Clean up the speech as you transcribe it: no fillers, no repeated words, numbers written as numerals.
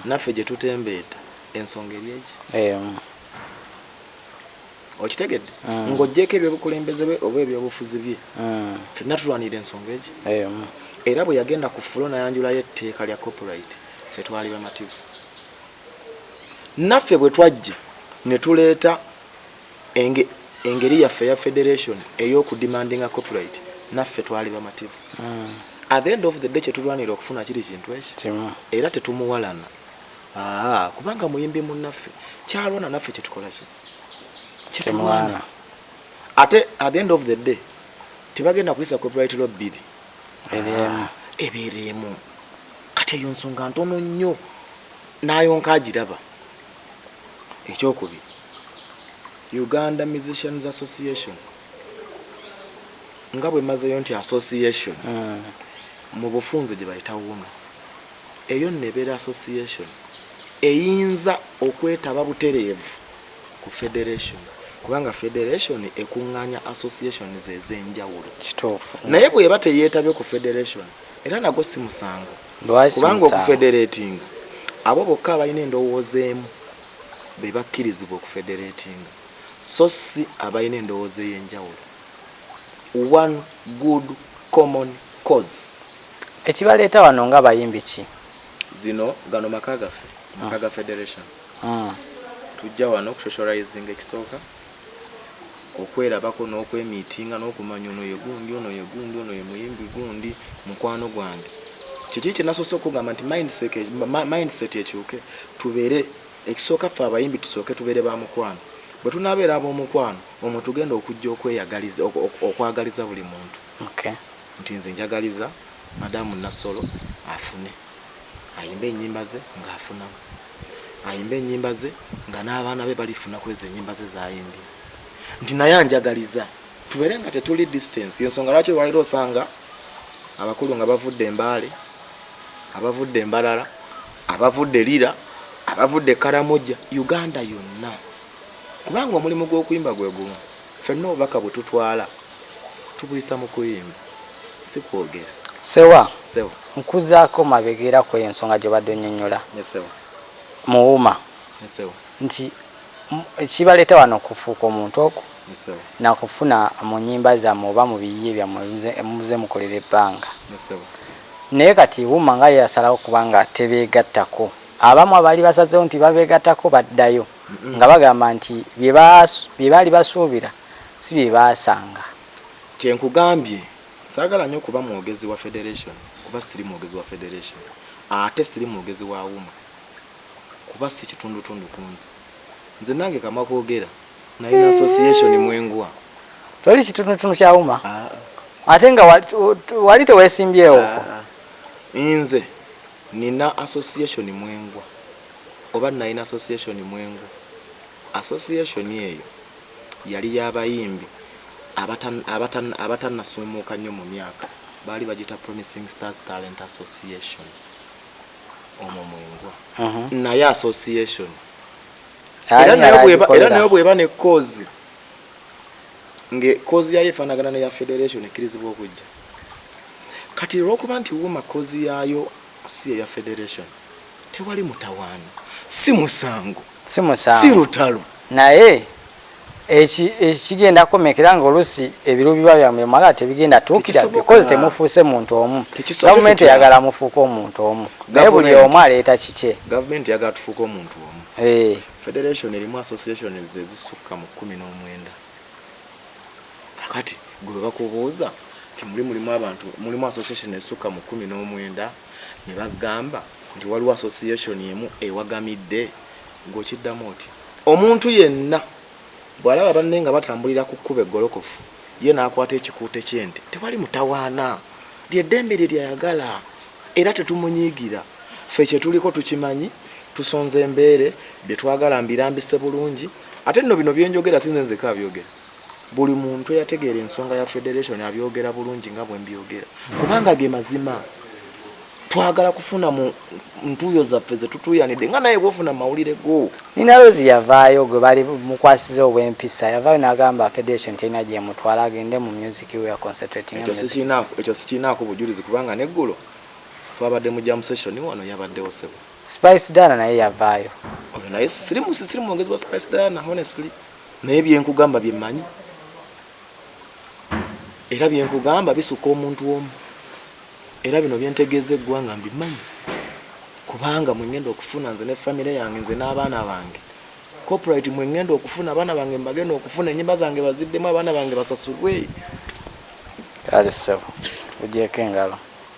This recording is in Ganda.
naffe gye tutembeeta ensonga eri eki okitegedde ng'oggyeko ebyobukulembeze bwe oba ebyobufuzi bye ffenna tulwanira ensonga egi era bwe yagenda ku fulo nayanjulayo etteeka lya copyright ffe twali bamativu naffe bwe twajja ne tuleeta engeri yaffe ya federation ey'okudemandinga copyright naffe twali bamativu at the end of the day kyetulwanira okufuna kiri kintu eki era tetumuwalana kubanga muyimbi munnaffe kyalwana naffe kyetukola ki kyetulwana ate at the end of the day tebagenda kuyisa copyright law bbiri ebeeremu kati eyo nsonga ntono nnyo n'ayonka agiraba ekyokubiri Uganda Musicians Association nga bwe mazeyo nti association mu bufunze gye bayita WUMA eyo nebeera association eyinza okwetaba butereevu ku federation kubanga federation ekuŋŋaanya association ez'enjawulo naye bwe eba teyeetabye ku federation era nago si musango kubanga okufederatinga abo bokka abalina endowooza emu be bakkirizibwa okufederatinga so si abalina endowooza ey'enjawulo one good common cause ekibaleeta wano nga bayimbi ki zino gano maka gaffe maka ga federation tujja wano okusocializing ekisooka okwerabako n'okwemiitinga n'okumanya ono ye gundi ono ye gundi ono ye muyimbi gundi mukwano gwange kiki kyenasoose okugamba nti mindset ekyuke tubeere ekisooka ffe abayimbi tusooke tubeere ba mukwano bwe tunaabeera ab'omukwano omwo tugenda okujja okweyagaliza okwagaliza buli muntu nti nze njagaliza madamu Nasolo afune ayimbe ennyimba ze ng'afunamu ayimbe ennyimba ze nga n'abaana be balifuna kweza ennyimba ze zayimbye nti naye anjagaliza tubeere nga tetuli distance ensonga lwaki waliro osanga abakulu nga bavudde Embaale abavudde Mbalala abavudde Lira abavudde Karamoja Uganda yonna kubanga omulimu gw'okuyimba gwe gumu ffenna obubaka bwe tutwala tubuyisa mu kuyimba si kwogera sewa nkuzaako mabegera ku ensonga gye badde onnyonnyola mu WUMA nti ekibaleeta wano okufuuka omuntu okwo nakufuna mu nnyimba zammwe oba mu biyiye byammwe muze mukolera ebbanga naye kati WUMA nga yasalawo kubanga tebeegattako abamu abaali basazeewo nti babeegattako baddayo nga bagamba nti bye baali basuubira si bye baasanga kyenkugambye saagala nnyo okuba mwogezi wa federation kuba siri mwogezi wa federation ate siri mwogezi wa WUMA kuba si kitundutundu kunze nze nange kama kwogera nalina association mwengwa toli kitundutundu kya WUMA ate nga wali teweesimbyewo nze nina association mwengwa oba nalina association mwengwa association eyo yali y'abayimbi abatannasumuuka nnyo mu myaka baali bagita Promising Stars Talent Association omwo mwengwa naye association era nayo bweba ne cause nge cause yayo efaanagana neya federation ekkirizibwa okujja kati olw'okuba nti WUMA cause yayo si eya federation tewali mutawaana si musango si lutalo naye ekigenda komekera ng'oluusi ebiru biba byammwe mala tebigenda tuukira because temufuuse muntu omu gavumenti eyagala mufuuka omuntu omu naye buli omu aleeta kike gavumenti eyagala tufuuka omuntu omu federation erimu association ezisukka mu 19 kakati gwe bakubuuza nti mulimu abantu mulimu association ezisukka mu 19 ne bagamba nti waliwo association emu ewagamidde ng'okiddamu oti omuntu yenna bw'alaba banne nga batambulira ku kkuba eggolokofu ye n'akwata ekikuute ky'ente tewali mutawaana lyeddembe lye lyayagala era tetumunyiigira ffe kye tuliko tukimanyi tusonze embeere bye twagala mbirambise bulungi ate nno bino byenjogera sinze nzeka abyogera buli muntu eyategeera ensonga ya federation abyogera bulungi nga bwe mbyogera kubanga ge mazima twagala kufuna mu ntuuyo zaffe ze tutuuyanidde nga naye bwofuna mawulire go nina Rozi yavaayo gwe bali mukwasiza obw'empisa yavaayo n'agamba federation terina gye mutwala agende mu music we concentrating ekyo sikinaako bujulizi kubanga neggulo twabadde mu jam session wano yabaddewo sebo Spice Dana naye yavaayo. Naye sirimu mwongezi wa Spice Dana honestly. Naye byenkugamba byemanyi. Era byenkugamba bisuka omuntu omu. Era bino byentegeeza eggwanga mbimanyi. Kubanga mwengenda okufuna nze ne family yange nze n'abaana bange. Corporate mwengenda okufuna abaana bange mbagenda okufuna ennyimba zange baziddemu abaana bange basasulwe. Kale sebo. Ujyeko engalo.